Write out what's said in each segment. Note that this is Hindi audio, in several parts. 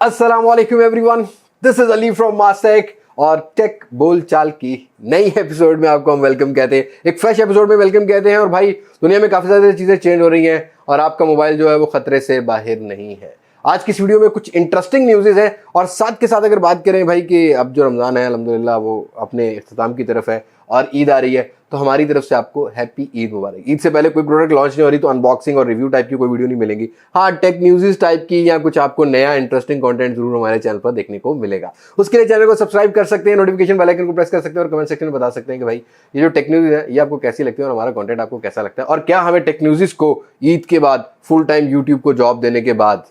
अस्सलामुअलैकुम everyone, this is Ali from Mastek और टेक बोलचाल की नई एपिसोड में आपको हम वेलकम कहते हैं। एक फ्रेश एपिसोड में वेलकम कहते हैं। और भाई दुनिया में काफ़ी ज़्यादा चीज़ें चेंज हो रही हैं और आपका मोबाइल जो है वो खतरे से बाहर नहीं है। आज की इस वीडियो में कुछ इंटरेस्टिंग न्यूज़ है और साथ के साथ अगर बात करें भाई कि अब जो रमज़ान है अल्हम्दुलिल्लाह वो अपने इख्तिताम की तरफ है और ईद आ रही है, तो हमारी तरफ से आपको हैप्पी ईद मुबारक। ईद से पहले कोई प्रोडक्ट लॉन्च नहीं हो रही तो अनबॉक्सिंग और रिव्यू टाइप की कोई वीडियो नहीं मिलेंगी। हाँ, टेक न्यूज़ टाइप की या कुछ आपको नया इंटरेस्टिंग कंटेंट जरूर हमारे चैनल पर देखने को मिलेगा। उसके लिए चैनल को सब्सक्राइब कर सकते हैं, नोटिफिकेशन बेल आइकन को प्रेस कर सकते हैं और कमेंट सेक्शन में बता सकते हैं कि भाई ये जो टेक न्यूज़ है ये आपको कैसी लगती है और हमारा कंटेंट आपको कैसा लगता है, और क्या हमें टेक न्यूज़ को ईद के बाद फुल टाइम यूट्यूब को जॉब देने के बाद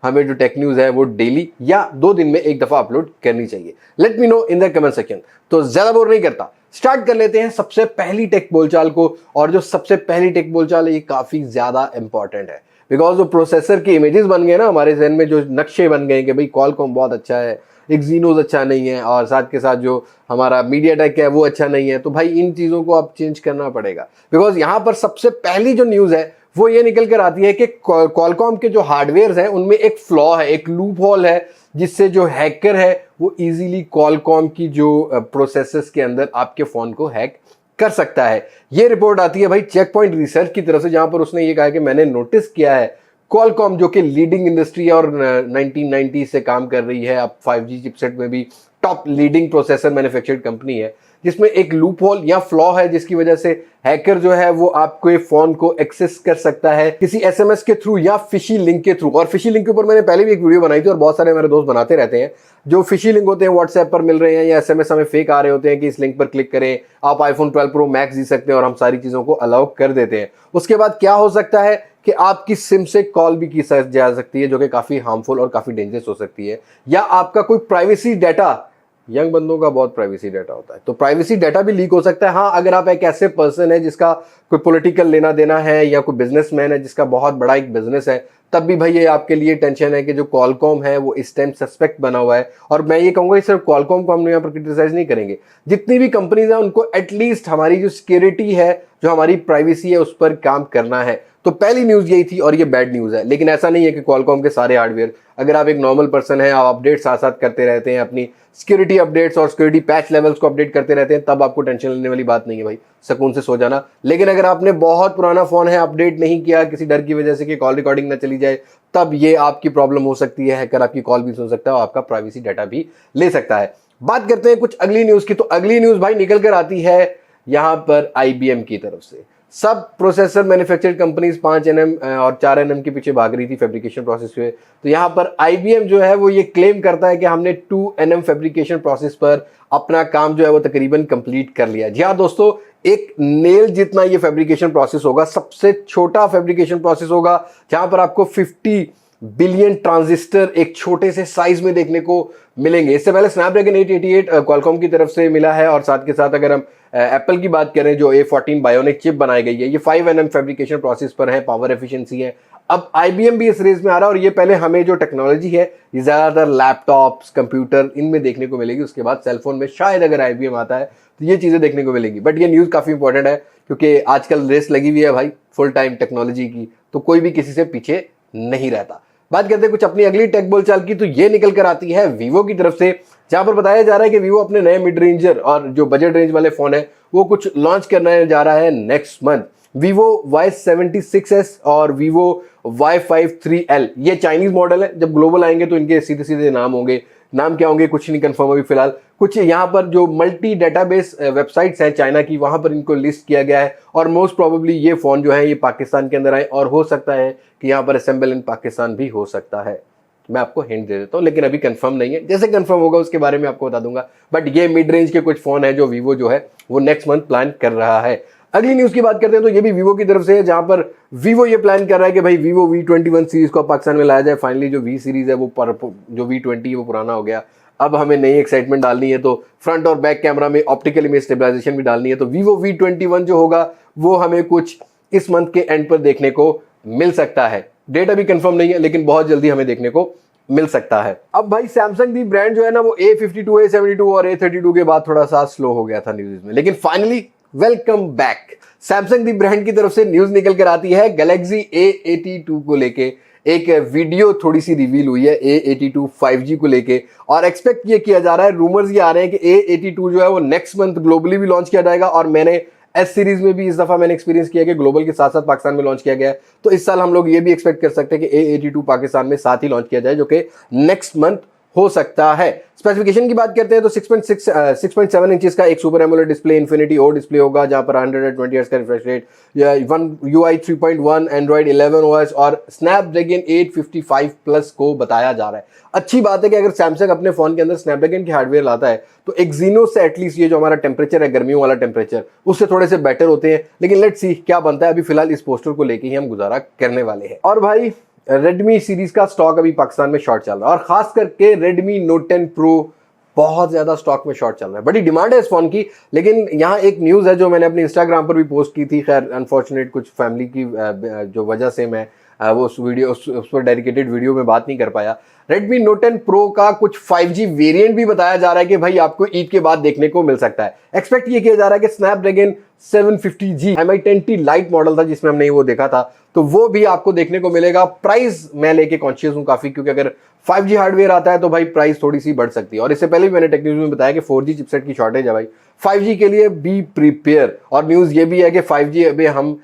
हमें जो टेक न्यूज़ है वो डेली या 2 दिन में एक दफ़ा अपलोड करनी चाहिए। Let me know in the comment section. तो ज़्यादा बोर नहीं करता, स्टार्ट कर लेते हैं सबसे पहली टेक बोलचाल को। और जो सबसे पहली टेक बोलचाल है ये काफ़ी ज़्यादा इंपॉर्टेंट है, बिकॉज जो प्रोसेसर के इमेजेस बन गए ना हमारे जहन में, जो नक्शे बन गए कि भाई क्वालकॉम बहुत अच्छा है, एक्जीनोस अच्छा नहीं है और साथ के साथ जो हमारा मीडियाटेक है वो अच्छा नहीं है, तो भाई इन चीज़ों को अब चेंज करना पड़ेगा। बिकॉज यहाँ पर सबसे पहली जो न्यूज़ है वो ये निकल कर आती है कि क्वालकॉम के जो हार्डवेयर हैं उनमें एक फ्लॉ है, एक लूप होल है, जिससे जो हैकर है वो इजीली क्वालकॉम की जो प्रोसेसर्स के अंदर आपके फ़ोन को हैक कर सकता है। ये रिपोर्ट आती है भाई चेक पॉइंट रिसर्च की तरफ से, जहां पर उसने ये कहा कि मैंने नोटिस किया है क्वालकॉम जो कि लीडिंग इंडस्ट्री है और 1990 से काम कर रही है, अब 5G चिपसेट में भी top leading processor manufactured company है, जिसमें एक लूप होल या फ्लॉ है जिसकी वजह से हैकर जो है वो आपके फोन को एक्सेस कर सकता है किसी एसएमएस के थ्रू या फिशी लिंक के थ्रू। और फिशी लिंक के ऊपर मैंने पहले भी एक वीडियो बनाई थी और बहुत सारे मेरे दोस्त बनाते रहते हैं। जो फिशी लिंक होते हैं व्हाट्सएप पर मिल रहे हैं या एसएमएस हमें फेक आ रहे होते हैं कि इस लिंक पर क्लिक करें आप आईफोन 12 प्रो मैक्स जी सकते हैं, और हम सारी चीजों को अलाउ कर देते हैं। उसके बाद क्या हो सकता है कि आपकी सिम से कॉल भी की जा सकती है जो कि काफी हार्मफुल और काफी डेंजरस हो सकती है, या आपका कोई प्राइवेसी डाटा, यंग बंदों का बहुत प्राइवेसी डाटा होता है तो प्राइवेसी डाटा भी लीक हो सकता है। हाँ, अगर आप एक ऐसे पर्सन है जिसका कोई पॉलिटिकल लेना देना है या कोई बिजनेसमैन है जिसका बहुत बड़ा एक बिजनेस है, तब भी भाई ये आपके लिए टेंशन है कि जो क्वालकॉम है वो इस टाइम सस्पेक्ट बना हुआ है। और मैं ये कहूंगा सिर्फ क्वालकॉम को हम यहाँ पर क्रिटिसाइज नहीं करेंगे, जितनी भी कंपनीज है उनको एटलीस्ट हमारी जो सिक्योरिटी है, जो हमारी प्राइवेसी है उस पर काम करना है। तो पहली न्यूज यही थी और ये बैड न्यूज है। लेकिन ऐसा नहीं है कि क्वालकॉम के सारे हार्डवेयर, अगर आप एक नॉर्मल पर्सन है, आप अपडेट साथ साथ करते रहते हैं, अपनी सिक्योरिटी अपडेट्स और सिक्योरिटी पैच लेवल्स को अपडेट करते रहते हैं, तब आपको टेंशन लेने वाली बात नहीं है भाई, सुकून से सो जाना। लेकिन अगर आपने बहुत पुराना फोन है, अपडेट नहीं किया किसी डर की वजह से कि कॉल रिकॉर्डिंग ना चली जाए, तब ये आपकी प्रॉब्लम हो सकती है। हैकर आपकी कॉल भी सुन सकता है और आपका प्राइवेसी डाटा भी ले सकता है। बात करते हैं कुछ अगली न्यूज की। तो अगली न्यूज भाई निकल कर आती है यहां पर IBM की तरफ से। सब प्रोसेसर मैन्युफैक्चर्ड कंपनीज 5nm और 4nm के पीछे भाग रही थी फैब्रिकेशन प्रोसेस पे, तो यहाँ पर IBM जो है वो ये क्लेम करता है कि हमने 2nm फैब्रिकेशन प्रोसेस पर अपना काम जो है वो तकरीबन कंप्लीट कर लिया। जी हाँ दोस्तों, एक नेल जितना ये फैब्रिकेशन प्रोसेस होगा, सबसे छोटा फैब्रिकेशन प्रोसेस होगा, जहां पर आपको 50 बिलियन ट्रांजिस्टर एक छोटे से साइज में देखने को मिलेंगे। इससे पहले स्नैपड्रैगन 888 क्वालकॉम की तरफ से मिला है, और साथ के साथ अगर हम एप्पल की बात करें जो A14 बायोनिक चिप बनाई गई है, ये 5nm फैब्रिकेशन प्रोसेस पर है, पावर एफिशिएंसी है। अब IBM भी इस रेस में आ रहा है, और ये पहले हमें जो टेक्नोलॉजी है ये ज्यादातर लैपटॉप्स, कंप्यूटर इनमें देखने को मिलेगी। उसके बाद सेलफोन में शायद अगर IBM आता है तो ये चीजें देखने को मिलेंगी। बट ये न्यूज काफी इंपॉर्टेंट है क्योंकि आजकल रेस लगी हुई है भाई फुल टाइम टेक्नोलॉजी की, तो कोई भी किसी से पीछे नहीं रहता। बात करते हैं कुछ अपनी अगली टेक बोलचाल की। तो ये निकल कर आती है वीवो की तरफ से, जहां पर बताया जा रहा है कि वीवो अपने नए मिड रेंजर और जो बजट रेंज वाले फोन है वो कुछ लॉन्च करने जा रहा है नेक्स्ट मंथ। वीवो Y76s और वीवो Y53L ये चाइनीज मॉडल है, जब ग्लोबल आएंगे तो इनके सीधे सीधे नाम होंगे। नाम क्या होंगे कुछ नहीं कंफर्म अभी फिलहाल। कुछ यहाँ पर जो मल्टी डेटाबेस वेबसाइट्स हैं चाइना की, वहां पर इनको लिस्ट किया गया है, और मोस्ट प्रोबेबली ये फोन जो है ये पाकिस्तान के अंदर आए, और हो सकता है कि यहाँ पर असेंबल इन पाकिस्तान भी हो सकता है। मैं आपको हिंट दे देता हूँ, लेकिन अभी कंफर्म नहीं है, जैसे कंफर्म होगा उसके बारे में आपको बता दूंगा। बट ये मिड रेंज के कुछ फोन है जो वीवो जो है वो नेक्स्ट मंथ प्लान कर रहा है। अगली न्यूज की बात करते हैं तो ये भी वीवो की तरफ से है, जहां पर वीवो ये प्लान कर रहा है कि भाई वीवो V21 सीरीज को पाकिस्तान में लाया जाए। फाइनली जो V सीरीज है वो जो V20 है वो पुराना हो गया, अब हमें नई एक्साइटमेंट डालनी है, तो फ्रंट और बैक कैमरा में ऑप्टिकल इमेज स्टेबलाइजेशन भी डालनी है। तो वीवो V21 जो होगा वो हमें कुछ इस मंथ के एंड पर देखने को मिल सकता है। डेट अभी कंफर्म नहीं है लेकिन बहुत जल्दी हमें देखने को मिल सकता है। अब भाई सैमसंग दी ब्रांड जो है ना वो A52, A72 और A32 के बाद थोड़ा सा स्लो हो गया था न्यूज में, लेकिन finally welcome back. Samsung the brand की तरफ से न्यूज निकल कर आती है गैलेक्सी A82 को लेके। एक वीडियो थोड़ी सी रिवील हुई है A82 5G को लेके, और एक्सपेक्ट ये किया जा रहा है, रूमर्स ये आ रहे हैं कि A82 जो है वो नेक्स्ट मंथ ग्लोबली भी लॉन्च किया जाएगा। और मैंने एस सीरीज में भी इस दफा मैंने एक्सपीरियंस किया कि ग्लोबल के साथ साथ पाकिस्तान में लॉन्च किया गया है। तो इस साल हम लोग ये भी एक्सपेक्ट कर सकते हैं कि A82 पाकिस्तान में साथ ही लॉन्च किया जाए, जो कि नेक्स्ट मंथ हो सकता है। स्पेसिफिकेशन की बात करते हैं तो 6.7 इंचेस का एक super AMOLED display, infinity O display होगा जहां पर 120 हर्ट्ज का refresh rate, UI 3.1, Android 11 OS और स्नैपड्रैगन 855 प्लस को बताया जा रहा है। अच्छी बात है कि अगर सैमसंग अपने फोन के अंदर स्नैपड्रैगन की हार्डवेयर लाता है तो एक्सिनोस से एटलीस्ट ये जो हमारा टेम्परेचर है, गर्मियों वाला टेम्परेचर, उससे थोड़े से बेटर होते हैं। लेकिन लेट्स सी क्या बनता है। अभी फिलहाल इस पोस्टर को लेके ही हम गुजारा करने वाले हैं। और भाई रेडमी सीरीज का स्टॉक अभी पाकिस्तान में शॉर्ट चल रहा है, और खास करके रेडमी नोट 10 प्रो बहुत ज्यादा स्टॉक में शॉर्ट चल रहा है। बड़ी डिमांड है इस फोन की। लेकिन यहाँ एक न्यूज है जो मैंने अपने इंस्टाग्राम पर भी पोस्ट की थी, खैर अनफॉर्चुनेट कुछ फैमिली की जो वजह से मैं वो उस पर डेडिकेटेड वीडियो में बात नहीं कर पाया। Redmi Note 10 Pro का कुछ 5G वेरिएंट भी बताया जा रहा है कि भाई आपको ईद के बाद देखने को मिल सकता है। एक्सपेक्ट ये किया जा रहा है कि Snapdragon 750G Mi 10T light model था जिसमें हमने वो देखा था, तो वो भी आपको देखने को मिलेगा। प्राइस मैं लेके कॉन्शियस हूं काफी, क्योंकि अगर 5G हार्डवेयर आता है तो भाई प्राइस थोड़ी सी बढ़ सकती है। और इससे पहले भी मैंने टेक न्यूज में बताया कि 4G चिपसेट की शॉर्टेज है भाई, 5G के लिए बी प्रिपेयर। और न्यूज ये भी है कि 5G अभी हम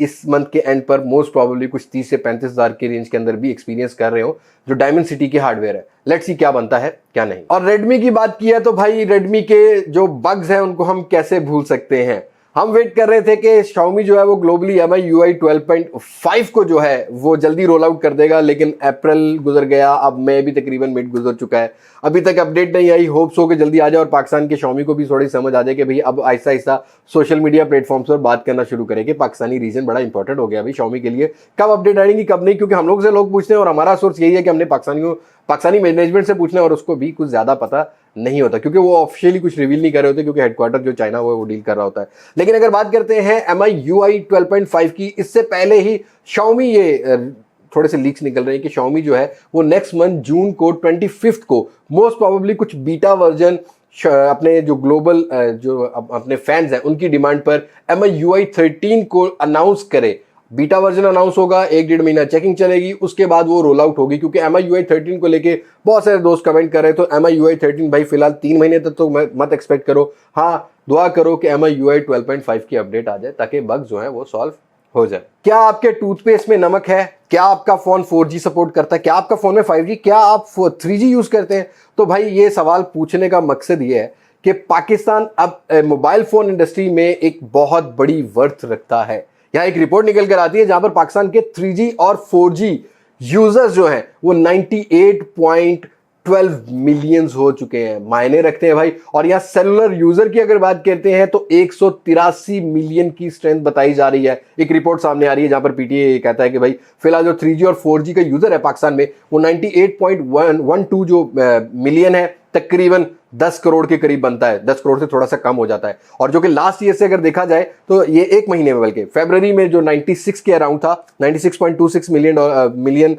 इस मंथ के एंड पर मोस्ट प्रोबेबली कुछ 30 से 35 हजार की रेंज के अंदर भी एक्सपीरियंस कर रहे हो, जो डायमंड सिटी की हार्डवेयर है। लेट्स सी क्या बनता है क्या नहीं। और रेडमी की बात की है तो भाई रेडमी के जो बग्स हैं उनको हम कैसे भूल सकते हैं। हम वेट कर रहे थे कि Xiaomi जो है वो ग्लोबली MI UI 12.5 को जो है वो जल्दी रोल आउट कर देगा, लेकिन अप्रैल गुजर गया, अब मई भी तकरीबन मिड गुजर चुका है, अभी तक अपडेट नहीं आई। होप्स हो कि जल्दी आ जाए और पाकिस्तान के Xiaomi को भी थोड़ी समझ आ जाए कि भाई अब Aahista Aahista social media platforms पर बात करना शुरू करें कि पाकिस्तानी रीजन बड़ा इंपॉर्टेंट हो गया अभी Xiaomi के लिए। कब अपडेट आएंगी कब नहीं, क्योंकि हम लोग से लोग पूछते हैं और हमारा सोर्स यही है कि हमने पाकिस्तानी मैनेजमेंट से पूछना है, और उसको भी कुछ ज्यादा पता नहीं होता क्योंकि वो ऑफिशियली कुछ रिवील नहीं कर रहे होते, क्योंकि हेडक्वार्टर जो चाइना वो डील कर रहा होता है। लेकिन अगर बात करते हैं MI UI 12.5 की, इससे पहले ही Xiaomi ये थोड़े से लीक्स निकल रहे हैं कि Xiaomi जो है वो नेक्स्ट मंथ जून को 25 को मोस्ट प्रोबेबली कुछ बीटा वर्जन अपने जो ग्लोबल जो अपने फैंस हैं उनकी डिमांड पर MI UI 13 को अनाउंस करे। बीटा वर्जन अनाउंस होगा, 1-1.5 महीना चेकिंग चलेगी, उसके बाद वो रोल आउट होगी। क्योंकि MI UI 13 को लेके बहुत सारे दोस्त कमेंट कर रहे हैं, तो MI UI 13 भाई फिलहाल 3 महीने तक तो मत एक्सपेक्ट करो। हाँ, दुआ करो कि MI UI 12.5 की अपडेट आ जाए ताकि बग जो है वो सॉल्व हो जाए। क्या आपके टूथपेस्ट में नमक है? क्या आपका फोन 4G सपोर्ट करता है? क्या आपका फोन में 5G? क्या आप 3G यूज करते हैं? तो भाई ये सवाल पूछने का मकसद ये है कि पाकिस्तान अब मोबाइल फोन इंडस्ट्री में एक बहुत बड़ी वर्थ रखता है। यहाँ एक रिपोर्ट निकल कर आती है जहां पर पाकिस्तान के 3G और 4G यूजर्स जो हैं वो 98.12 मिलियंस हो चुके हैं। मायने रखते हैं भाई। और यहाँ सेलुलर यूजर की अगर बात करते हैं तो 183 मिलियन की स्ट्रेंथ बताई जा रही है। एक रिपोर्ट सामने आ रही है जहां पर पीटीए कहता है कि भाई फिलहाल जो 3G और 4G का यूजर है पाकिस्तान में वो 98.12 जो मिलियन है, तकरीबन 10 करोड़ के करीब बनता है। 10 करोड़ से थोड़ा सा कम हो जाता है। और जो कि लास्ट ईयर से अगर देखा जाए तो ये एक महीने में, बल्कि फरवरी में जो 96 के अराउंड था, 96.26 मिलियन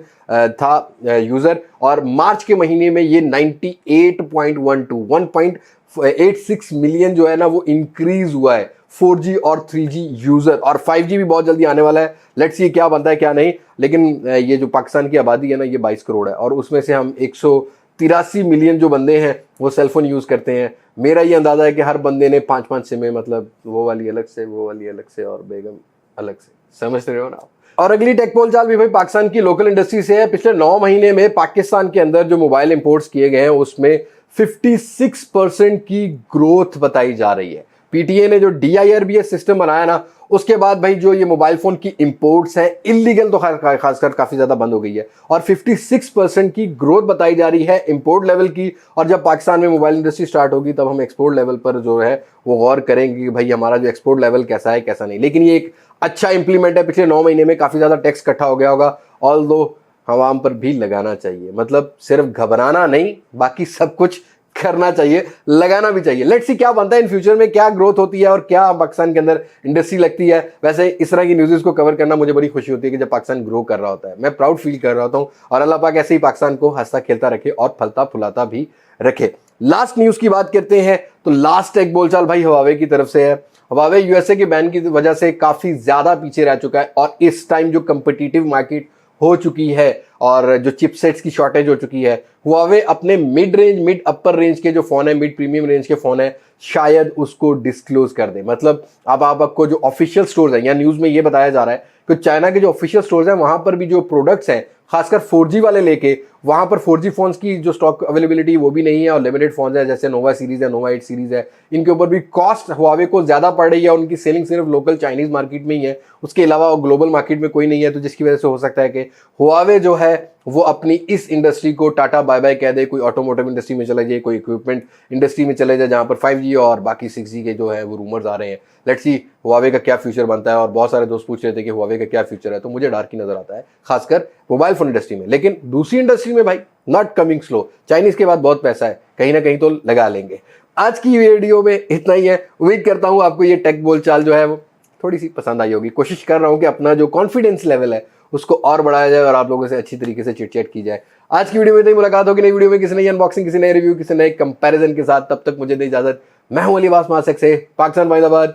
था यूजर, और मार्च के महीने में ये 98.12 1.86 मिलियन जो है ना वो इंक्रीज हुआ है 4G और 3G यूजर। और 5G भी बहुत जल्दी आने वाला है। लेट्स सी क्या बनता है क्या नहीं। लेकिन ये जो पाकिस्तान की आबादी है ना ये 22 करोड़ है, और उसमें से हम 183 मिलियन जो बंदे हैं वो सेलफोन यूज करते हैं। मेरा ये अंदाजा है कि हर बंदे ने 5-5 सिमें, मतलब वो वाली अलग से, वो वाली अलग से और बेगम अलग से, समझ रहे हो ना। और अगली टेक बोलचाल भी भाई पाकिस्तान की लोकल इंडस्ट्री से है। पिछले 9 महीने में पाकिस्तान के अंदर जो मोबाइल इंपोर्ट्स किए गए हैं उसमें 56% की ग्रोथ बताई जा रही है। पीटीए ने जो DIRBS सिस्टम बनाया ना, उसके बाद भाई जो ये मोबाइल फोन की इंपोर्ट्स हैं इलीगल तो खासकर काफी ज्यादा बंद हो गई है, और 56% की ग्रोथ बताई जा रही है इंपोर्ट लेवल की। और जब पाकिस्तान में मोबाइल इंडस्ट्री स्टार्ट होगी तब हम एक्सपोर्ट लेवल पर जो है वो गौर करेंगे कि भाई हमारा जो एक्सपोर्ट लेवल कैसा है कैसा नहीं। लेकिन ये एक अच्छा इंप्लीमेंट है। पिछले 9 महीने में काफी ज्यादा टैक्स इकट्ठा हो गया होगा, ऑल्दो हवाम पर भी लगाना चाहिए। मतलब सिर्फ घबराना नहीं, बाकी सब कुछ करना चाहिए, लगाना भी चाहिए। लेट्स सी क्या बनता है इन फ्यूचर में, क्या ग्रोथ होती है और क्या पाकिस्तान के अंदर इंडस्ट्री लगती है। वैसे इस तरह की न्यूज़ को कवर करना मुझे बड़ी खुशी होती है कि जब पाकिस्तान ग्रो कर रहा होता है, मैं प्राउड फील कर रहा होता हूँ। और अल्लाह पाक ऐसे ही पाकिस्तान को हंसता खेलता रखे और फलता फुलाता भी रखे। लास्ट न्यूज़ की बात करते हैं तो लास्ट एक बोलचाल भाई Huawei की तरफ से है। Huawei USA के बैन की वजह से काफी ज्यादा पीछे रह चुका है, और इस टाइम जो कंपिटिटिव मार्केट हो चुकी है और जो चिपसेट्स की शॉर्टेज हो चुकी है, Huawei अपने mid range, mid upper range के जो फोन है, मिड प्रीमियम रेंज के फोन है, शायद उसको डिस्क्लोज कर दे। मतलब अब आपको जो ऑफिशियल स्टोर्स हैं, या न्यूज में ये बताया जा रहा है कि चाइना के जो ऑफिशियल स्टोर्स हैं वहां पर भी जो प्रोडक्ट्स हैं, खासकर 4G वाले लेके, वहां पर 4G फोन्स की जो स्टॉक अवेलेबिलिटी वो भी नहीं है और लिमिटेड फोन्स है, जैसे नोवा सीरीज है, नोवा 8 सीरीज है, इनके ऊपर भी कॉस्ट Huawei को ज्यादा पड़ रही है। उनकी सेलिंग सिर्फ लोकल चाइनीज मार्केट में ही है, उसके अलावा ग्लोबल मार्केट में कोई नहीं है। तो जिसकी वजह से हो सकता है कि Huawei जो है वो अपनी इस इंडस्ट्री को टाटा बाय बाय कह दे, कोई ऑटोमोटिव इंडस्ट्री में चले जाए, कोई इक्विपमेंट इंडस्ट्री में चले जाए, जहां पर 5G और बाकी 6G के जो है वो रूमर्स आ रहे हैं। लेट्स सी Huawei का क्या फ्यूचर बनता है। और बहुत सारे दोस्त पूछ रहे थे कि Huawei का क्या फ्यूचर है, तो मुझे डार्क ही नजर आता है, खासकर मोबाइल फोन इंडस्ट्री में। लेकिन दूसरी इंडस्ट्री में भाई नॉट कमिंग स्लो, चाइनीज के बाद बहुत पैसा है, कहीं ना कहीं तो लगा लेंगे। आज की वीडियो में इतना ही है। उम्मीद करता हूं आपको ये टेक बोलचाल जो है वो थोड़ी सी पसंद आई होगी। कोशिश कर रहा हूं कि अपना जो कॉन्फिडेंस लेवल है उसको और बढ़ाया जाए और आप लोगों से अच्छी तरीके से चिट-चैट की जाए। आज की वीडियो में इतनी, मुलाकात होगी नई वीडियो में किसी नई अनबॉक्सिंग, किसी नए रिव्यू, किसी नए कंपैरिजन के साथ। तब तक मुझे दे इजाजत। मैं हूं अली मास्टेक से, पाकिस्तान,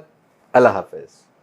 अल्लाह हाफिज।